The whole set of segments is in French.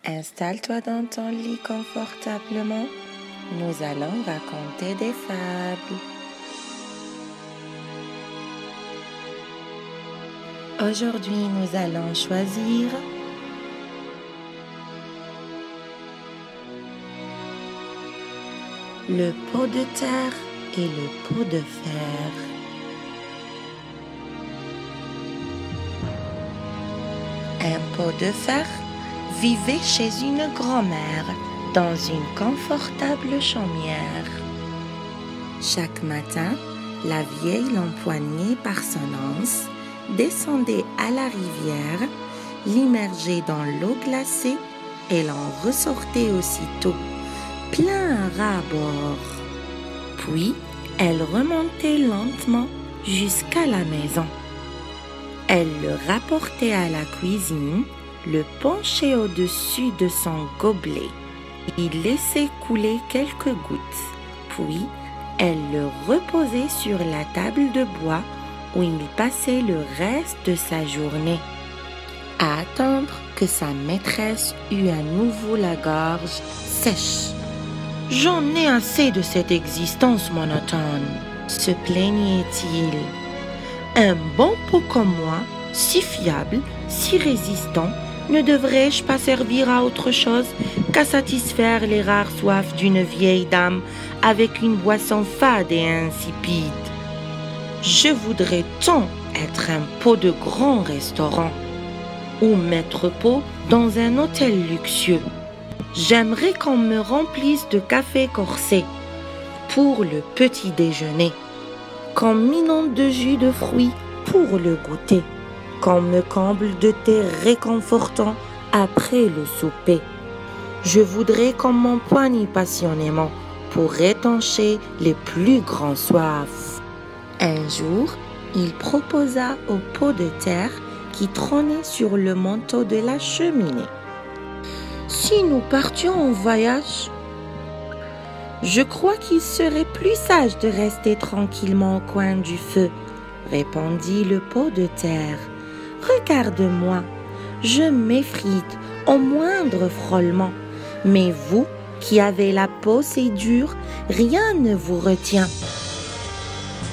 Installe-toi dans ton lit confortablement. Nous allons raconter des fables. Aujourd'hui, nous allons choisir le pot de terre et le pot de fer. Un pot de fer vivait chez une grand-mère dans une confortable chaumière. Chaque matin, la vieille l'empoignait par son anse, descendait à la rivière, l'immergeait dans l'eau glacée et l'en ressortait aussitôt, plein ras bord. Puis, elle remontait lentement jusqu'à la maison. Elle le rapportait à la cuisine, le penchait au-dessus de son gobelet. Il laissait couler quelques gouttes, puis elle le reposait sur la table de bois où il passait le reste de sa journée, à attendre que sa maîtresse eût à nouveau la gorge sèche. « J'en ai assez de cette existence monotone », se plaignait-il. « Un bon pot comme moi, si fiable, si résistant, ne devrais-je pas servir à autre chose qu'à satisfaire les rares soifs d'une vieille dame avec une boisson fade et insipide? Je voudrais tant être un pot de grand restaurant ou maître pot dans un hôtel luxueux. J'aimerais qu'on me remplisse de café corsé pour le petit déjeuner, qu'on m'inonde de jus de fruits pour le goûter, qu'on me comble de thé réconfortant après le souper. Je voudrais qu'on m'empoigne passionnément pour étancher les plus grands soifs. » Un jour, il proposa au pot de terre qui trônait sur le manteau de la cheminée. « Si nous partions en voyage, je crois qu'il serait plus sage de rester tranquillement au coin du feu, » répondit le pot de terre. « Regarde-moi, je m'effrite au moindre frôlement, mais vous, qui avez la peau si dure, rien ne vous retient. »«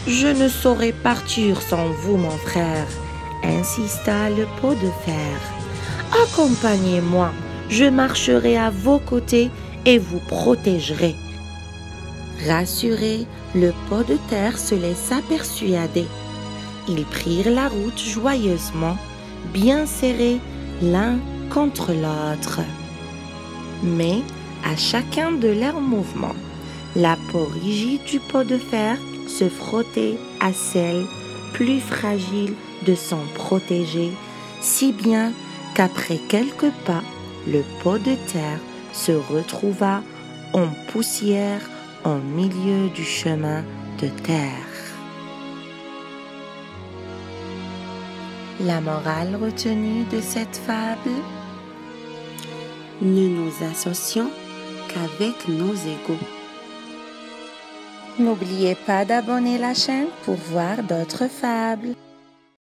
Je ne saurais partir sans vous, mon frère, » insista le pot de fer. « Accompagnez-moi, je marcherai à vos côtés et vous protégerai. » Rassuré, le pot de terre se laissa persuader. Ils prirent la route joyeusement, bien serrés l'un contre l'autre. Mais à chacun de leurs mouvements, la peau rigide du pot de fer se frottait à celle plus fragile de son protégé, si bien qu'après quelques pas, le pot de terre se retrouva en poussière au milieu du chemin de terre. La morale retenue de cette fable: ne nous associons qu'avec nos égaux. N'oubliez pas d'abonner la chaîne pour voir d'autres fables.